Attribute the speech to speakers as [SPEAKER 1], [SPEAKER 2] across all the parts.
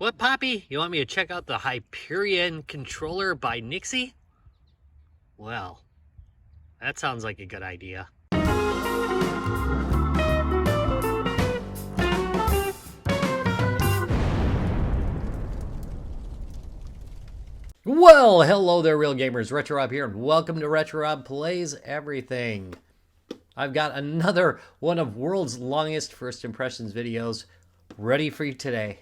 [SPEAKER 1] What, Poppy? You want me to check out the Hyperion controller by NYXI? Well, that sounds like a good idea. Well, hello there, real gamers. Retro Rob here, and welcome to Retro Rob Plays Everything. I've got another one of world's longest first impressions videos ready for you today.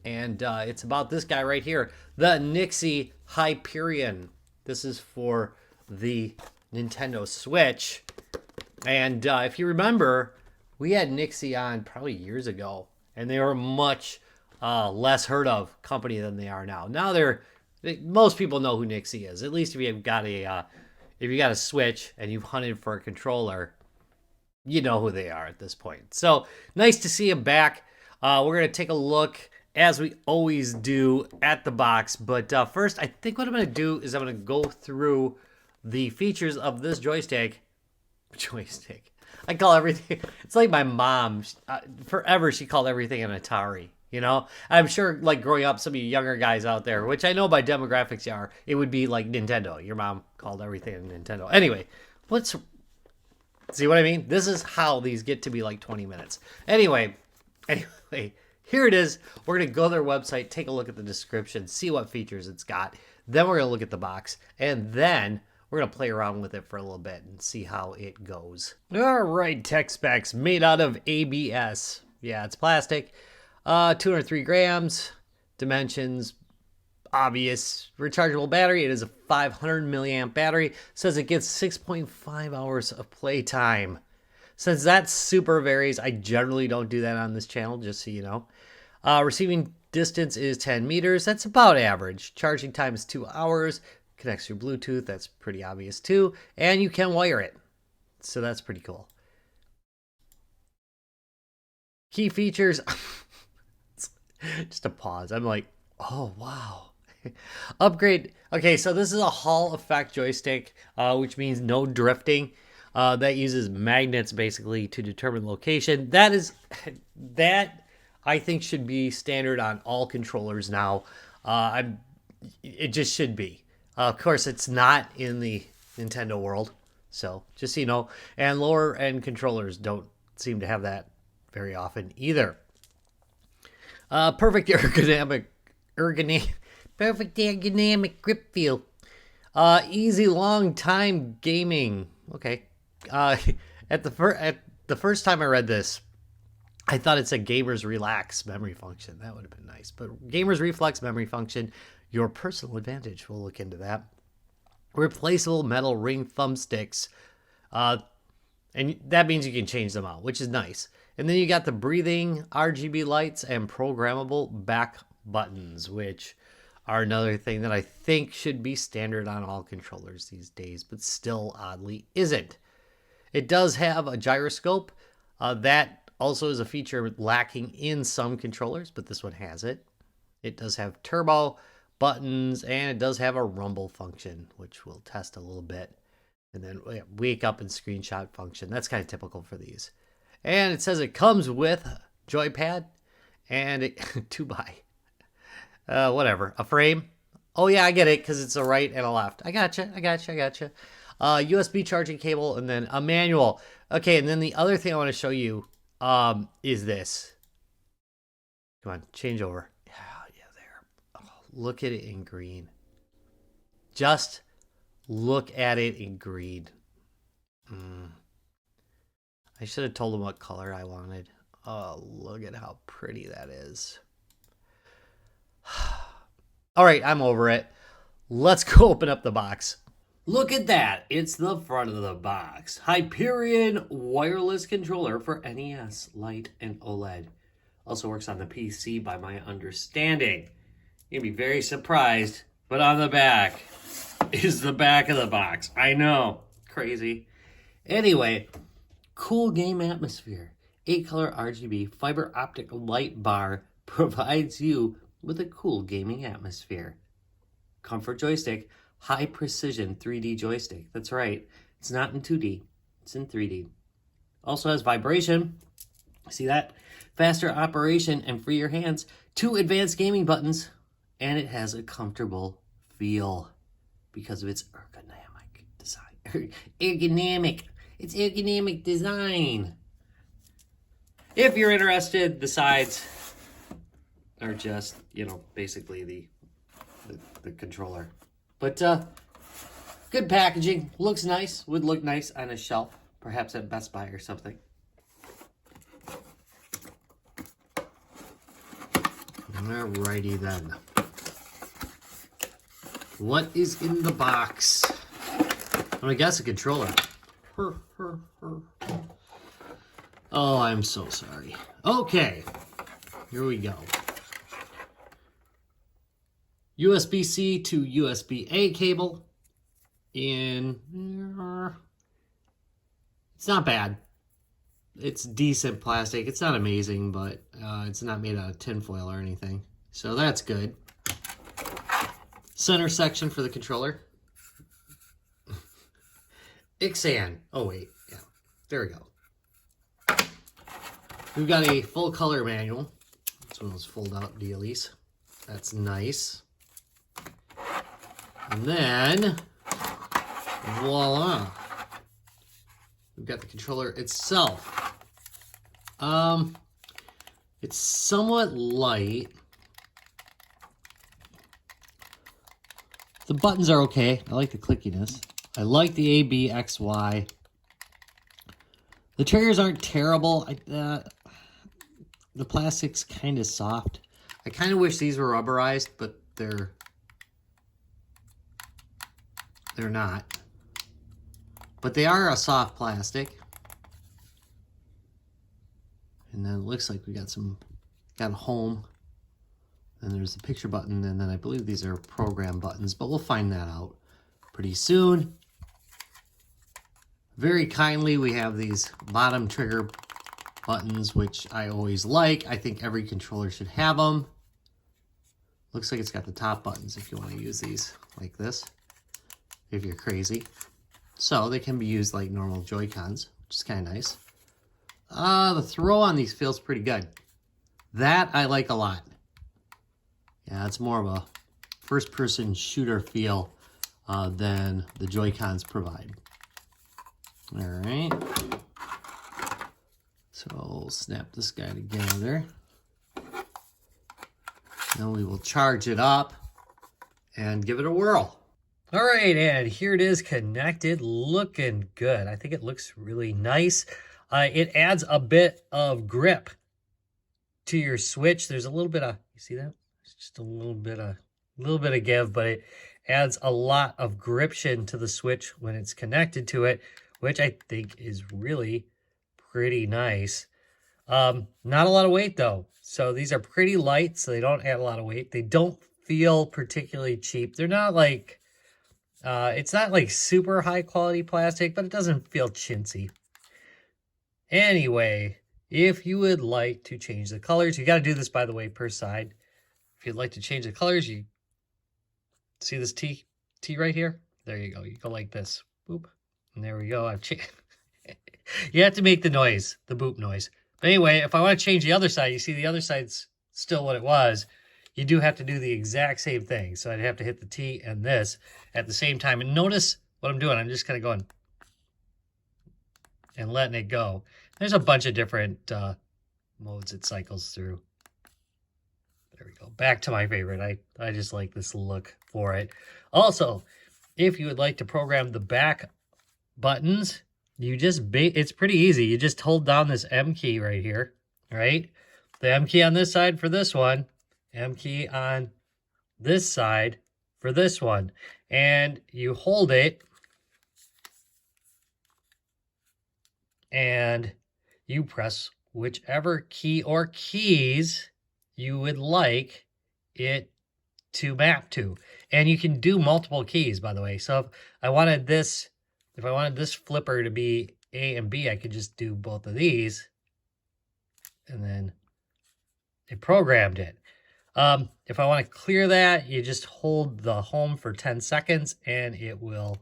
[SPEAKER 1] And it's about this guy right here, the NYXI Hyperion. This is for the Nintendo Switch. And if you remember, we had NYXI on probably years ago, and they were a much less heard of company than they are now. Now most people know who NYXI is. At least if you've got a Switch and you've hunted for a controller, you know who they are at this point. So nice to see him back. We're gonna take a look, as we always do, at the box. But first, I think what I'm gonna do is I'm gonna go through the features of this joystick. I call everything. It's like my mom. Forever, she called everything an Atari. You know, I'm sure, like, growing up, some of you younger guys out there, which I know by demographics you are, it would be like Nintendo. Your mom called everything a Nintendo. Anyway, let's see what I mean. This is how these get to be like 20 minutes. Anyway, here it is. We're gonna go to their website, take a look at the description, see what features it's got. Then we're gonna look at the box, and then we're gonna play around with it for a little bit and see how it goes. All right, tech specs: made out of ABS. Yeah, it's plastic. 203 grams. Dimensions, obvious. Rechargeable battery. It is a 500 milliamp battery. Says it gets 6.5 hours of playtime. Since that super varies, I generally don't do that on this channel, just so you know. Receiving distance is 10 meters. That's about average. Charging time is 2 hours. Connects through Bluetooth. That's pretty obvious too. And you can wire it. So that's pretty cool. Key features. Just a pause. I'm like, oh, wow. Upgrade. Okay, so this is a Hall effect joystick, which means no drifting. That uses magnets basically to determine location. That I think should be standard on all controllers now. It just should be. Of course, it's not in the Nintendo world, so just so you know. And lower end controllers don't seem to have that very often either. Perfect ergonomic grip feel. Easy long time gaming. Okay. At the first time I read this, I thought it said gamers relax memory function. That would have been nice. But gamers reflex memory function, your personal advantage. We'll look into that. Replaceable metal ring thumbsticks. And that means you can change them out, which is nice. And then you got the breathing RGB lights and programmable back buttons, which are another thing that I think should be standard on all controllers these days, but still oddly isn't. It does have a gyroscope. That also is a feature lacking in some controllers, but this one has it. It does have turbo buttons, and it does have a rumble function, which we'll test a little bit. And then wake up and screenshot function. That's kind of typical for these. And it says it comes with a joypad and a 2x. Whatever. A frame. Oh, yeah, I get it, because it's a right and a left. I gotcha. USB charging cable, and then a manual. Okay, and then the other thing I want to show you is this. Come on, change over. Yeah, there. Oh, look at it in green. Just look at it in green. I should have told him what color I wanted. Oh, look at how pretty that is. All right, I'm over it. Let's go open up the box. Look at that. It's the front of the box. Hyperion wireless controller for NES, Lite, and OLED. Also works on the PC by my understanding. You'd be very surprised, but on the back is the back of the box. I know, crazy. Anyway, cool game atmosphere. 8-color RGB fiber optic light bar provides you with a cool gaming atmosphere. Comfort joystick, high precision 3D joystick. That's right, it's not in 2D, it's in 3D. Also has vibration, See that? Faster operation and free your hands. 2 advanced gaming buttons, and it has a comfortable feel because of its ergonomic design. Ergonomic. It's ergonomic design. If you're interested, the sides are just, you know, basically the controller. But good packaging. Looks nice. Would look nice on a shelf, perhaps at Best Buy or something. Alrighty then. What is in the box? I'm gonna guess a controller. Oh, I'm so sorry. Okay, here we go. USB-C to USB-A cable. It's not bad. It's decent plastic. It's not amazing, but it's not made out of tinfoil or anything. So that's good. Center section for the controller. NYXI. Oh, wait. Yeah. There we go. We've got a full color manual. It's one of those fold out dealies. That's nice. And then, voila. We've got the controller itself. It's somewhat light. The buttons are okay. I like the clickiness. I like the A, B, X, Y. The triggers aren't terrible. The plastic's kind of soft. I kind of wish these were rubberized, but they're not. But they are a soft plastic. And then it looks like we got a home. And there's the picture button, and then I believe these are program buttons, but we'll find that out pretty soon. Very kindly, we have these bottom trigger buttons, which I always like. I think every controller should have them. Looks like it's got the top buttons if you want to use these like this, if you're crazy. So they can be used like normal Joy-Cons, which is kind of nice. The throw on these feels pretty good. That I like a lot. Yeah, it's more of a first-person shooter feel than the Joy-Cons provide. All right. So we'll snap this guy together. Then we will charge it up and give it a whirl. All right, and here it is connected, looking good. I think it looks really nice. It adds a bit of grip to your Switch. There's a little bit of, you see that? It's just a little bit of give, but it adds a lot of gription to the Switch when it's connected to it, which I think is really pretty nice. Not a lot of weight though. So these are pretty light, so they don't add a lot of weight. They don't feel particularly cheap. They're not like, it's not like super high quality plastic, but it doesn't feel chintzy. Anyway, if you would like to change the colors, you got to do this, by the way, per side. If you'd like to change the colors, you see this T right here? There you go. You go like this. Boop. And there we go. I've changed. You have to make the noise, the boop noise. But anyway, if I want to change the other side, you see the other side's still what it was. You do have to do the exact same thing. So I'd have to hit the T and this at the same time. And notice what I'm doing. I'm just kind of going and letting it go. There's a bunch of different modes it cycles through. There we go. Back to my favorite. I just like this look for it. Also, if you would like to program the back buttons, you just it's pretty easy. You just hold down this M key right here, right? The M key on this side for this one, M key on this side for this one, and you hold it and you press whichever key or keys you would like it to map to. And you can do multiple keys, by the way. So if I wanted this flipper to be A and B, I could just do both of these. And then it programmed it. If I want to clear that, you just hold the home for 10 seconds and it will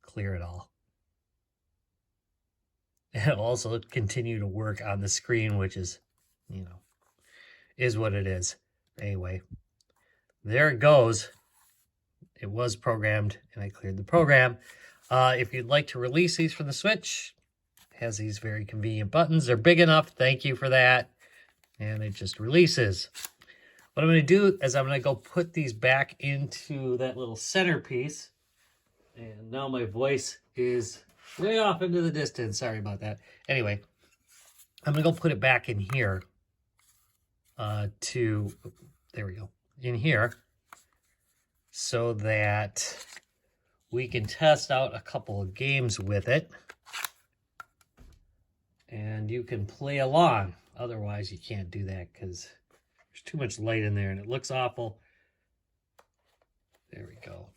[SPEAKER 1] clear it all. It'll also continue to work on the screen, which is, you know, is what it is. Anyway, there it goes. It was programmed, and I cleared the program. If you'd like to release these from the Switch, it has these very convenient buttons. They're big enough. Thank you for that. And it just releases. What I'm going to do is I'm going to go put these back into that little centerpiece. And now my voice is way off into the distance. Sorry about that. Anyway, I'm going to go put it back in here there we go, in here, so that we can test out a couple of games with it. And you can play along. Otherwise, you can't do that because there's too much light in there and it looks awful. There we go.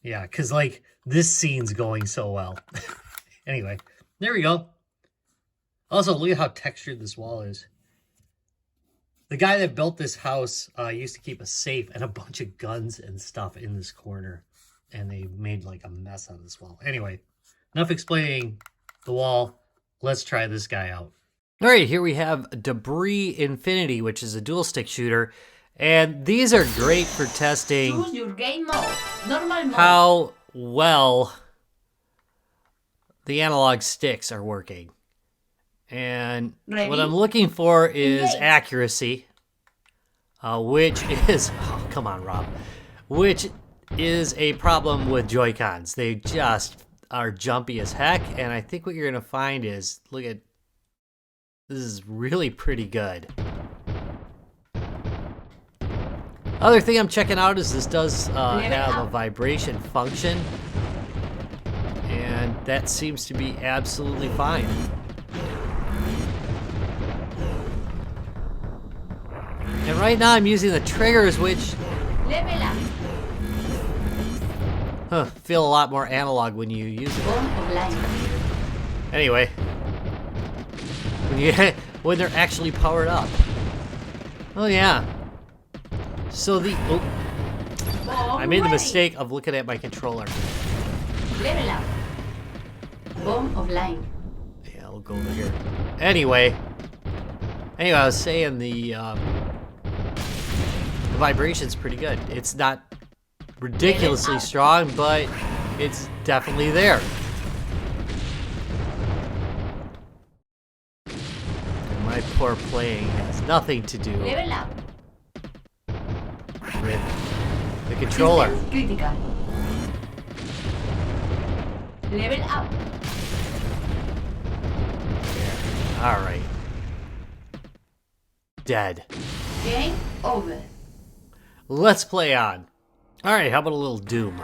[SPEAKER 1] Yeah, because like this scene's going so well. Anyway, there we go. Also, look at how textured this wall is. The guy that built this house used to keep a safe and a bunch of guns and stuff in this corner. And they made like a mess on this wall. Anyway, enough explaining the wall. Let's try this guy out. All right, here we have Debris Infinity, which is a dual stick shooter. And these are great for testing
[SPEAKER 2] Choose your game mode. Normal mode.
[SPEAKER 1] how well the analog sticks are working. And
[SPEAKER 2] Ready?
[SPEAKER 1] what I'm looking for is
[SPEAKER 2] Engage.
[SPEAKER 1] accuracy, which is, oh, come on, Rob, which is a problem with Joy-Cons. They just are jumpy as heck, and I think what you're going to find is, look at, this is really pretty good. Other thing I'm checking out is this does have a vibration function, and that seems to be absolutely fine. And right now I'm using the triggers, which
[SPEAKER 2] Level up.
[SPEAKER 1] feel a lot more analog when you use it.
[SPEAKER 2] Bomb offline.
[SPEAKER 1] Anyway, when they're actually powered up. Oh yeah. So I made the mistake of looking at my controller.
[SPEAKER 2] Level up. Bomb offline.
[SPEAKER 1] Yeah, I'll go over here. Anyway, I was saying the vibration's pretty good. It's not ridiculously strong, but it's definitely there. And my poor playing has nothing to do
[SPEAKER 2] Level up.
[SPEAKER 1] with the controller.
[SPEAKER 2] Systems critical. Level up.
[SPEAKER 1] All right. Dead.
[SPEAKER 2] Game over.
[SPEAKER 1] Let's play on. All right, how about a little Doom?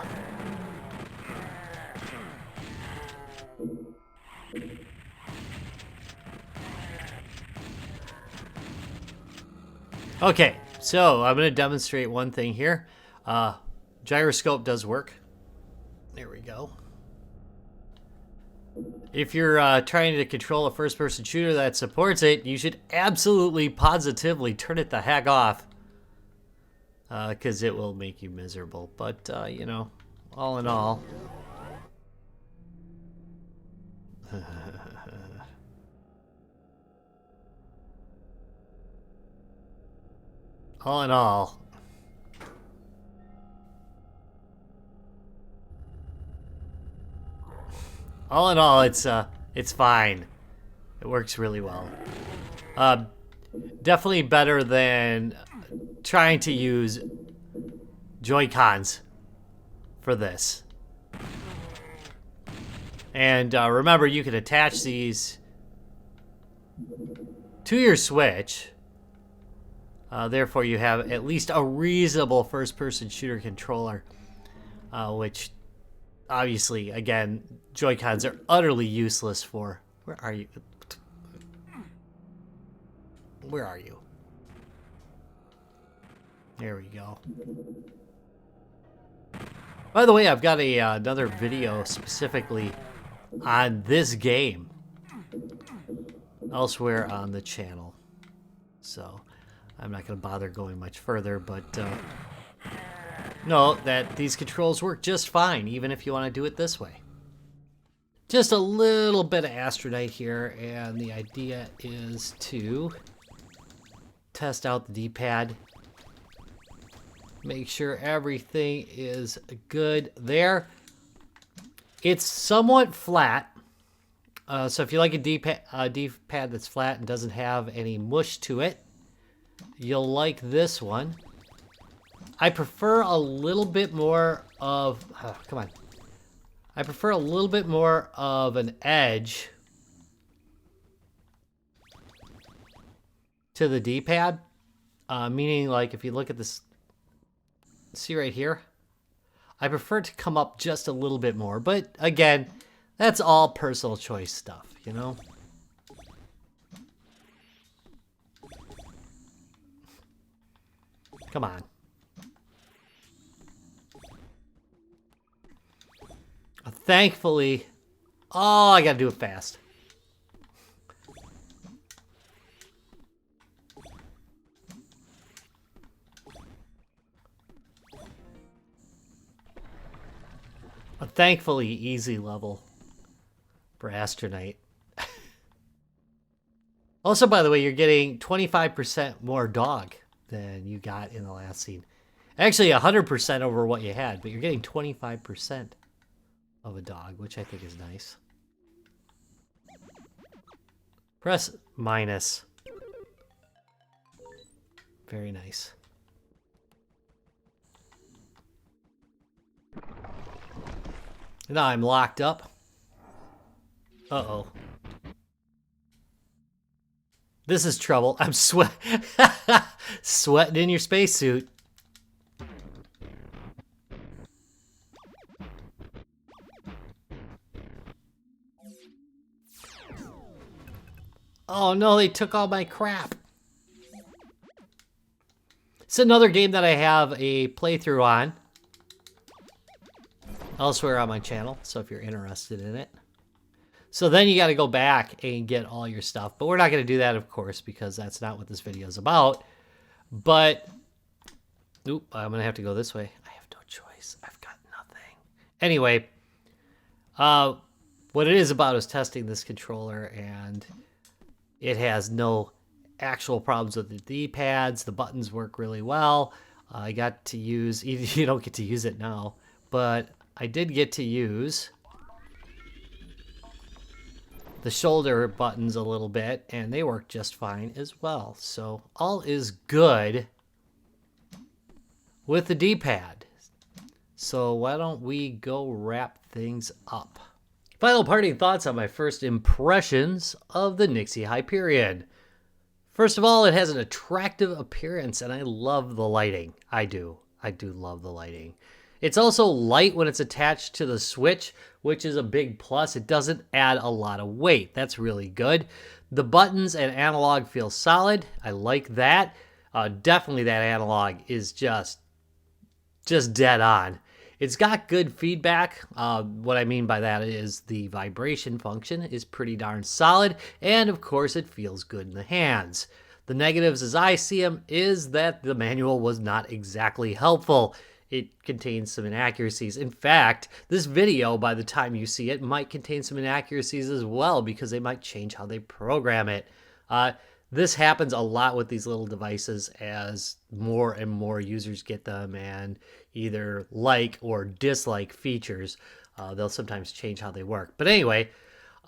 [SPEAKER 1] Okay, so I'm going to demonstrate one thing here. Gyroscope does work. There we go. If you're trying to control a first-person shooter that supports it, you should absolutely, positively turn it the heck off. Because it will make you miserable. But, you know, all in all... all in all... all in all, it's fine. It works really well. Definitely better than trying to use Joy-Cons for this. And remember, you can attach these to your Switch. Therefore, you have at least a reasonable first-person shooter controller, which obviously, again, Joy-Cons are utterly useless for. Where are you? Where are you? There we go. By the way, I've got another video specifically on this game elsewhere on the channel. So I'm not going to bother going much further, but know that these controls work just fine, even if you want to do it this way. Just a little bit of Astro here, and the idea is to test out the D-pad. Make sure everything is good there. It's somewhat flat. So if you like a D-pad that's flat and doesn't have any mush to it, you'll like this one. I prefer a little bit more of... come on. I prefer a little bit more of an edge to the D-pad. Meaning, like, if you look at this... See right here? I prefer it to come up just a little bit more. But, again, that's all personal choice stuff, you know? Come on. Thankfully... Oh, I gotta do it fast. A thankfully easy level for Astronite. Also, by the way, you're getting 25% more dog than you got in the last scene. Actually, 100% over what you had, but you're getting 25% of a dog, which I think is nice. Press minus. Very nice. Now I'm locked up. Uh-oh. This is trouble. I'm sweating in your spacesuit. Oh no, they took all my crap. It's another game that I have a playthrough on elsewhere on my channel, so if you're interested in it. So then you got to go back and get all your stuff. But we're not going to do that, of course, because that's not what this video is about. But, oop, I'm going to have to go this way. I have no choice. I've got nothing. Anyway, what it is about is testing this controller, and it has no actual problems with the D-pads. The buttons work really well. I got to use, you don't get to use it now, but I did get to use the shoulder buttons a little bit, and they work just fine as well. So all is good with the D-pad. So why don't we go wrap things up? Final parting thoughts on my first impressions of the NYXI Hyperion. First of all, it has an attractive appearance, and I love the lighting. I do love the lighting. It's also light when it's attached to the Switch, which is a big plus. It doesn't add a lot of weight. That's really good. The buttons and analog feel solid. I like that. Definitely that analog is just dead on. It's got good feedback. What I mean by that is the vibration function is pretty darn solid. And of course, it feels good in the hands. The negatives, as I see them, is that the manual was not exactly helpful. It contains some inaccuracies. In fact, this video, by the time you see it, might contain some inaccuracies as well, because they might change how they program it. This happens a lot with these little devices as more and more users get them and either like or dislike features. They'll sometimes change how they work. But anyway,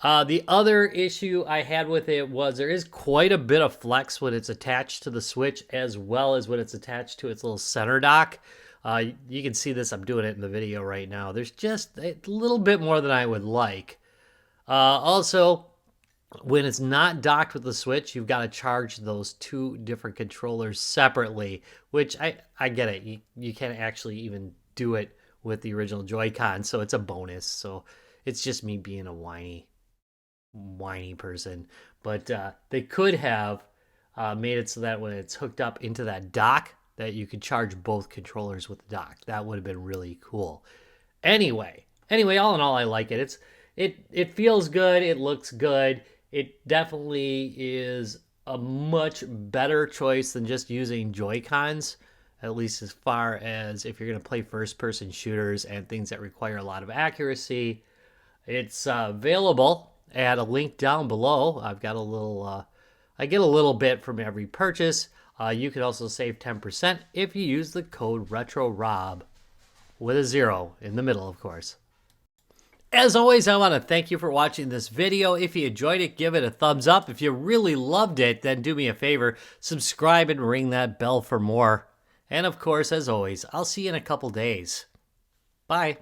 [SPEAKER 1] the other issue I had with it was there is quite a bit of flex when it's attached to the Switch, as well as when it's attached to its little center dock. You can see this, I'm doing it in the video right now. There's just a little bit more than I would like. Also, when it's not docked with the Switch, you've got to charge those two different controllers separately, which I get it. You can't actually even do it with the original Joy-Con, so it's a bonus. So it's just me being a whiny person. But they could have made it so that when it's hooked up into that dock, that you could charge both controllers with the dock. That would have been really cool. Anyway, all in all, I like it. It feels good. It looks good. It definitely is a much better choice than just using Joy-Cons, at least as far as if you're going to play first-person shooters and things that require a lot of accuracy. It's available at a link down below. I've got a little, I get a little bit from every purchase. You can also save 10% if you use the code RetroRob with a 0 in the middle, of course. As always, I want to thank you for watching this video. If you enjoyed it, give it a thumbs up. If you really loved it, then do me a favor, subscribe and ring that bell for more. And of course, as always, I'll see you in a couple days. Bye.